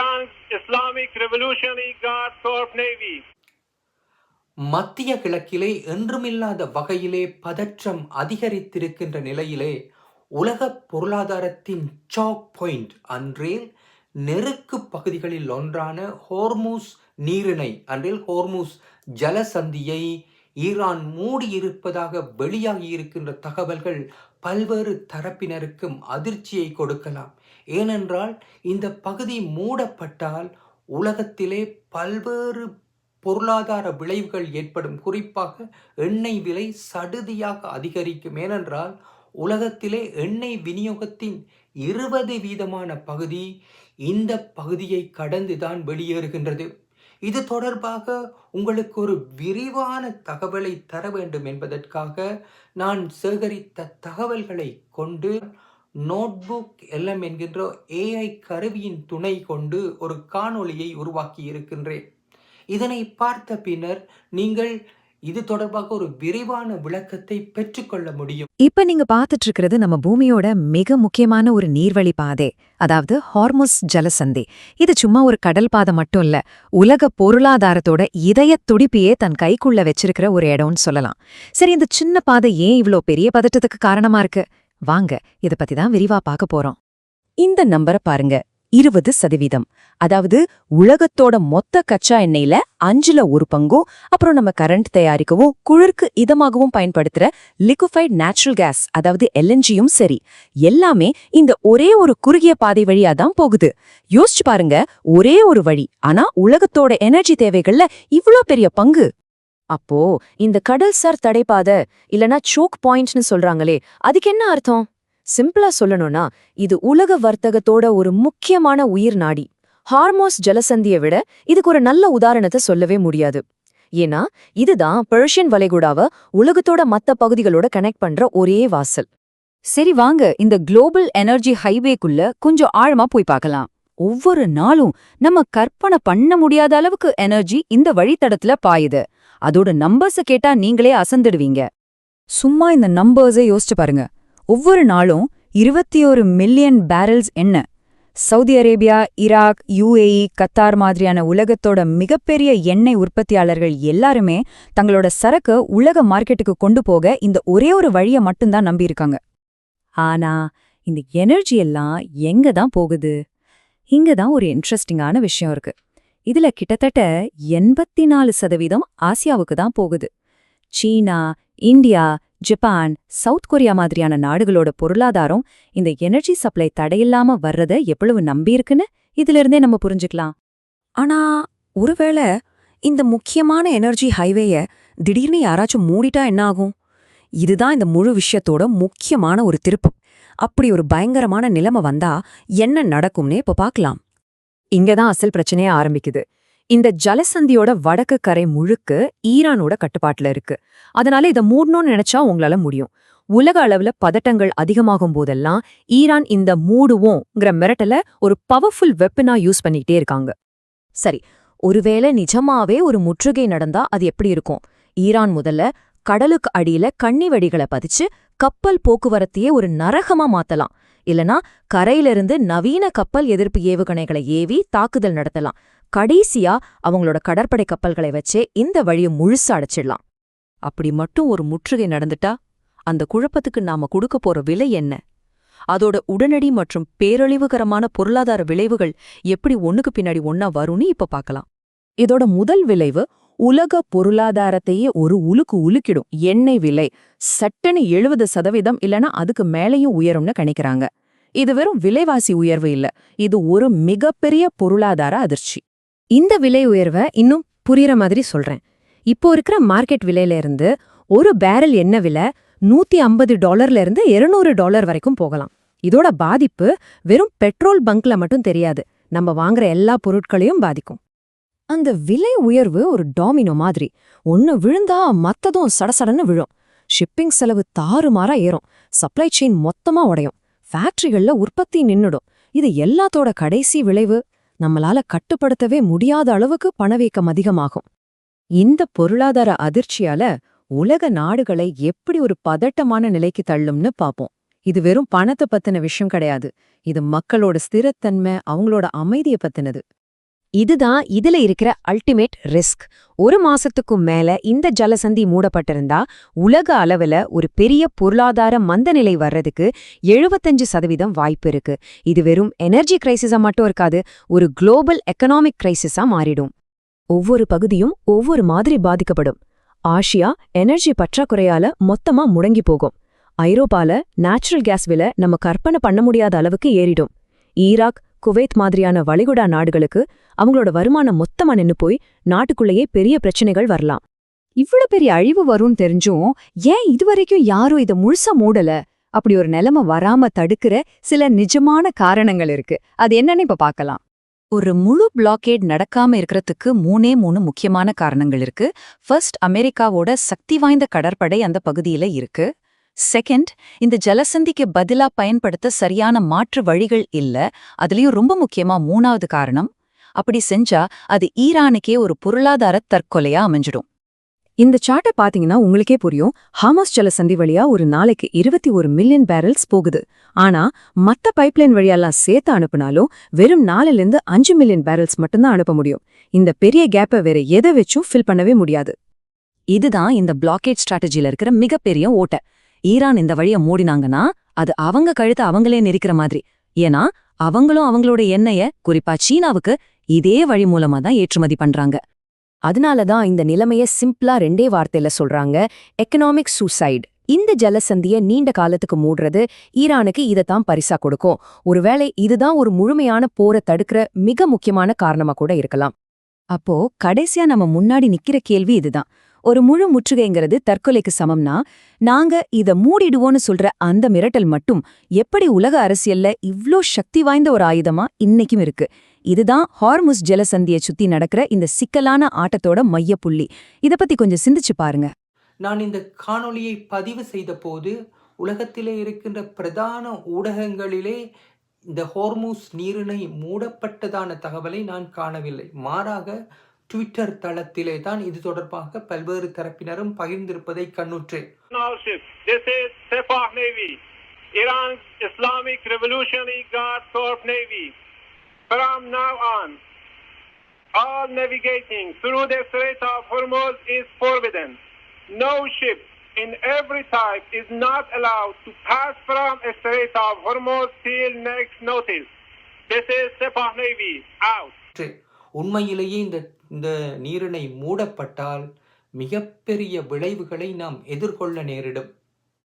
Iran Islamic Revolutionary Guard Corps Navy. மத்திய கிழக்கிலே என்றுமில்லாத வகையிலே பதற்றம் அதிகரித்திருக்கின்ற நிலையிலே உலக பொருளாதாரத்தின் சாக் பாயிண்ட் அன்றில் நெருக்கு பகுதிகளில் ஒன்றான ஹோர்மூஸ் நீரிணை அன்றில் ஹோர்மூஸ் ஜலசந்தியை ஈரான் மூடியிருப்பதாக வெளியாகி இருக்கின்ற தகவல்கள் பல்வேறு தரப்பினருக்கும் அதிர்ச்சியை கொடுக்கலாம். ஏனென்றால் இந்த பகுதி மூடப்பட்டால் உலகத்திலே பல்வேறு பொருளாதார விளைவுகள் ஏற்படும். குறிப்பாக எண்ணெய் விலை சடுதியாக அதிகரிக்கும். ஏனென்றால் உலகத்திலே எண்ணெய் விநியோகத்தின் 20% பகுதி இந்த பகுதியை கடந்துதான் வெளியேறுகின்றது. இது தொடர்பாக உங்களுக்கு ஒரு விரிவான தகவலை தர வேண்டும் என்பதற்காக நான் சேகரித்த தகவல்களை கொண்டு நோட்புக் எல்எம் என்கின்ற ஏஐ கருவியின் துணை கொண்டு ஒரு காணொளியை உருவாக்கி இருக்கின்றேன். இதனை பார்த்த பின்னர் நீங்கள் இது தொடர்பாக ஒரு விரிவான விளக்கத்தை பெற்றுக்கொள்ள முடியும். இப்ப நீங்க பாத்துட்டு இருக்கிறது நம்ம பூமியோட மிக முக்கியமான ஒரு நீர்வழி பாதை, அதாவது ஹார்முஸ் ஜலசந்தி. இது சும்மா ஒரு கடல் பாதை மட்டும் இல்ல, உலக பொருளாதாரத்தோட இதய துடிப்பையே தன் கைக்குள்ள வச்சிருக்கிற ஒரு இடம்னு சொல்லலாம். சரி, இந்த சின்ன பாதை ஏன் இவ்ளோ பெரிய பதட்டத்துக்கு காரணமா இருக்கு? வாங்க இத பத்தி தான் விரிவா பார்க்க போறோம். இந்த நம்பரை பாருங்க, 20%. அதாவது உலகத்தோட மொத்த கச்சா எண்ணெயில 5ல் 1 பங்கும், அப்புறம் நம்ம கரண்ட் தயாரிக்கவும் குளிர்க்கு இதமாகவும் பயன்படுத்துற லிக்விஃபைட் நேச்சுரல் கேஸ் அதாவது எல்என்ஜியும் சரி, எல்லாமே இந்த ஒரே ஒரு குறுகிய பாதை வழியா தான் போகுது. யோசிச்சு பாருங்க, ஒரே ஒரு வழி, ஆனா உலகத்தோட எனர்ஜி தேவைகள்ல இவ்ளோ பெரிய பங்கு. அப்போ இந்த கடல்சார் தடைப்பாதை இல்லனா சோக் பாயிண்ட்னு சொல்றாங்களே, அதுக்கு என்ன அர்த்தம்? சிம்பிளா சொல்லணும்னா, இது உலக வர்த்தகத்தோட ஒரு முக்கியமான உயிர் நாடி. ஹார்மோஸ் ஜலசந்தியை விட இதுக்கு ஒரு நல்ல உதாரணத்தை சொல்லவே முடியாது. ஏன்னா இதுதான் பெர்ஷியன் வளைகுடாவை உலகத்தோட மத்த பகுதிகளோட கனெக்ட் பண்ற ஒரே வாசல். சரி வாங்க, இந்த குளோபல் எனர்ஜி ஹைவேக்குள்ள கொஞ்சம் ஆழமா போய் பார்க்கலாம். ஒவ்வொரு நாளும் நம்ம கற்பனை பண்ண முடியாத அளவுக்கு எனர்ஜி இந்த வழித்தடத்துல பாயுது. அதோட நம்பர்ஸை கேட்டா நீங்களே அசந்துடுவீங்க. சும்மா இந்த நம்பர்ஸை யோசிச்சு பாருங்க. ஒவ்வொரு நாளும் 21 மில்லியன் பேரல்ஸ் எண்ணெய். Saudi Arabia, Iraq, UAE, Qatar மாதிரியான உலகத்தோட மிகப்பெரிய எண்ணெய் உற்பத்தியாளர்கள் எல்லாருமே தங்களோட சரக்கு உலக மார்க்கெட்டுக்கு கொண்டு போக இந்த ஒரே ஒரு வழியை மட்டும்தான் நம்பியிருக்காங்க. ஆனா இந்த எனர்ஜி எல்லாம் எங்க தான் போகுது? இங்க தான் ஒரு இன்ட்ரெஸ்டிங்கான விஷயம் இருக்கு. இதுல கிட்டத்தட்ட 84% ஆசியாவுக்கு தான் போகுது. சீனா, இந்தியா, ஜப்பான், சவுத் கொரியா மாதிரியான நாடுகளோட பொருளாதாரம் இந்த எனர்ஜி சப்ளை தடையில்லாம வர்றத எவ்வளவு நம்பியிருக்குன்னு இதிலிருந்தே நம்ம புரிஞ்சுக்கலாம். ஆனா ஒருவேளை இந்த முக்கியமான எனர்ஜி ஹைவேய திடீர்னு யாராச்சும் மூடிட்டா என்ன ஆகும்? இதுதான் இந்த முழு விஷயத்தோட முக்கியமான ஒரு திருப்பு. அப்படி ஒரு பயங்கரமான நிலைமை வந்தா என்ன நடக்கும்னே இப்ப பார்க்கலாம். இங்கதான் அசல் பிரச்சனையே ஆரம்பிக்குது. இந்த ஜலசந்தியோட வடக்கு கரை முழுக்க ஈரானோட கட்டுப்பாட்டுல இருக்கு. அதனால இதை மூடணும்னு நினைச்சா உங்களால முடியும். உலக அளவுல பதட்டங்கள் அதிகமாகும் போதெல்லாம் ஈரான் இந்த மூடுவோங்கிற மிரட்டல ஒரு பவர்ஃபுல் வெப்பனா யூஸ் பண்ணிக்கிட்டே இருக்காங்க. சரி, ஒருவேளை நிஜமாவே ஒரு முற்றுகை நடந்தா அது எப்படி இருக்கும்? ஈரான் முதல்ல கடலுக்கு அடியில கண்ணி வெடிகளை பதிச்சு கப்பல் போக்குவரத்தையே ஒரு நரகமா மாத்தலாம். இல்லனா கரையிலிருந்து நவீன கப்பல் எதிர்ப்பு ஏவுகணைகளை ஏவி தாக்குதல் நடத்தலாம். கடைசியா அவங்களோட கடற்படை கப்பல்களை வச்சே இந்த வழியை முழுசா அடைச்சிடலாம். அப்படி மட்டும் ஒரு முற்றுகை நடந்துட்டா அந்த குழப்பத்துக்கு நாம கொடுக்க போற விலை என்ன? அதோட உடனடி மற்றும் பேரழிவுகரமான பொருளாதார விளைவுகள் எப்படி ஒண்ணுக்கு பின்னாடி ஒன்னா வரும்னு இப்ப பார்க்கலாம். இதோட முதல் விளைவு உலக பொருளாதாரத்தையே ஒரு உலுக்கிடும். எண்ணெய் விலை சட்டுன்னு 70% இல்லனா அதுக்கு மேலேயும் உயரும்னு கணிக்கிறாங்க. இது வெறும் விலைவாசி உயர்வு இல்ல, இது ஒரு மிகப்பெரிய பொருளாதார அதிர்ச்சி. இந்த விலை உயர்வை இன்னும் புரியுற மாதிரி சொல்றேன். இப்போ இருக்கிற மார்க்கெட் விலையில இருந்து ஒரு பேரல் எண்ணெய் விலை $150 இருந்து $200 வரைக்கும் போகலாம். இதோட பாதிப்பு வெறும் பெட்ரோல் பங்க்ல மட்டும் தெரியாது, நம்ம வாங்குற எல்லா பொருட்களையும் பாதிக்கும். அந்த விலை உயர்வு ஒரு டாமினோ மாதிரி, ஒன்னு விழுந்தா மத்ததும் சடசடன்னு விழும். ஷிப்பிங் செலவு தாறுமாறா ஏறும், சப்ளை செயின் மொத்தமா உடையும், ஃபேக்டரிகள்ல உற்பத்தி நின்னுடும். இது எல்லாத்தோட கடைசி விளைவு நம்மளால கட்டுப்படுத்தவே முடியாத அளவுக்கு பணவீக்கம் அதிகமாகும். இந்த பொருளாதார அதிர்ச்சியால உலக நாடுகளை எப்படி ஒரு பதட்டமான நிலைக்கு தள்ளும்னு பாப்போம். இது வெறும் பணத்தை பத்தின விஷயம் கிடையாது, இது மக்களோட ஸ்திரத்தன்மை, அவங்களோட அமைதியை பத்தினது. இதுதான் இதுல இருக்கிற அல்டிமேட் ரிஸ்க். ஒரு மாசத்துக்கும் மேல இந்த ஜலசந்தி மூடப்பட்டிருந்தா உலக அளவுல ஒரு பெரிய பொருளாதார மந்தநிலை வர்றதுக்கு 75% வாய்ப்பு இருக்கு. இது வெறும் எனர்ஜி கிரைசிஸா மட்டும் இருக்காது, ஒரு குளோபல் எக்கனாமிக் கிரைசிஸா மாறிடும். ஒவ்வொரு பகுதியும் ஒவ்வொரு மாதிரி பாதிக்கப்படும். ஆசியா எனர்ஜி பற்றாக்குறையால மொத்தமா முடங்கி போகும். ஐரோப்பால நேச்சுரல் கேஸ் விலை நம்ம கற்பனை பண்ண முடியாத அளவுக்கு ஏறிடும். ஈராக், குவைத் மாதிரியான வளைகுடா நாடுகளுக்கு அவங்களோட வருமானம் மொத்தமா நின்னு போய் நாட்டுக்குள்ளேயே பெரிய பிரச்சனைகள் வரலாம். இவ்ளோ பெரிய அழிவு வரும்னு தெரிஞ்சும் ஏன் இதுவரைக்கும் யாரும் இத முழுசா மூடல? அப்படி ஒரு நிலைமை வராம தடுக்கிற சில நிஜமான காரணங்கள் இருக்கு. அது என்னன்னு இப்ப பார்க்கலாம். ஒரு முழு பிளாக்கேட் நடக்காம இருக்கிறதுக்கு 3 முக்கியமான காரணங்கள் இருக்கு. ஃபர்ஸ்ட், அமெரிக்காவோட சக்தி வாய்ந்த கடற்படை அந்த பகுதியில இருக்கு. செகண்ட், இந்த ஜலசந்திக்கு பதிலா பயன்படுத்த சரியான மாற்று வழிகள் இல்ல. அதுலயும் ரொம்ப முக்கியமா 3வது காரணம், அப்படி செஞ்சா அது ஈரானுக்கே ஒரு பொருளாதார தற்கொலையா அமைஞ்சிடும். இந்த சார்ட்டை பாத்தீங்கன்னா உங்களுக்கே புரியும். ஹார்மஸ் ஜலசந்தி வழியா ஒரு நாளைக்கு 21 மில்லியன் பேரல்ஸ் போகுது. ஆனா மத்த பைப்லைன் வழியெல்லாம் சேர்த்து அனுப்புனாலும் வெறும் 4லிருந்து 5 மில்லியன் பேரல்ஸ் மட்டும்தான் அனுப்ப முடியும். இந்த பெரிய கேப்பை வேற எதை வச்சும் ஃபில் பண்ணவே முடியாது. இதுதான் இந்த பிளாக்கேட் ஸ்ட்ராட்டஜில இருக்கிற மிகப்பெரிய ஓட்டை. ஈரான் இந்த வழியை மூடினாங்கன்னா அது அவங்க கழுத்தை அவங்களே நெரிக்கிற மாதிரி. ஏன்னா அவங்களும் அவங்களோட எண்ணெய, குறிப்பா சீனாவுக்கு இதே வழி மூலமா தான் ஏற்றுமதி பண்றாங்க. அதனாலதான் இந்த நிலைமைய சிம்பிளா 2 வார்த்தையில சொல்றாங்க: எக்கனாமிக் சூசைட். இந்த ஜலசந்திய நீண்ட காலத்துக்கு மூடுறது ஈரானுக்கு இதத்தான் பரிசா கொடுக்கும். ஒருவேளை இதுதான் ஒரு முழுமையான போரை தடுக்கிற மிக முக்கியமான காரணமா கூட இருக்கலாம். அப்போ கடைசியா நம்ம முன்னாடி நிக்கிற கேள்வி இதுதான்: ஒரு முழு முற்றுகைங்கிறது தற்கொலைக்கு சமம்னா, நாங்க இத மூடிடுவோன்னு சொல்ற அந்த மிரட்டல் மட்டும் எப்படி உலக அரசியல்ல இவ்ளோ சக்தி வாய்ந்த ஒரு ஆயுதமா இன்னைக்கும் இருக்கு? இதுதான் ஹார்முஸ் ஜலசந்தியை சுத்தி நடக்கிற இந்த சிக்கலான ஆட்டத்தோட மையப்புள்ளி. இத பத்தி கொஞ்சம் சிந்திச்சு பாருங்க. நான் இந்த காணொளியை பதிவு செய்த போது உலகத்திலே இருக்கின்ற பிரதான ஊடகங்களிலே இந்த ஹோர்முஸ் நீரிணை மூடப்பட்டதான தகவலை நான் காணவில்லை. மாறாக ட்விட்டர் தளத்திலே தான் இது தொடர்பாக பல்வேறு தரப்பினரும் பகிர்ந்திருப்பதை கண்ணுற்றேன். This is Sepah Navy, Iran's Islamic Revolutionary Guard Corps Navy. From now on, all navigating through the Strait of Hormuz is forbidden. No ship in every type is not allowed to pass from the Strait of Hormuz till next notice. This is Sepah Navy, out. உண்மையிலேயே இந்த நீரிணை மூடப்பட்டால் மிகப்பெரிய விளைவுகளை நாம் எதிர்கொள்ள நேரிடும்.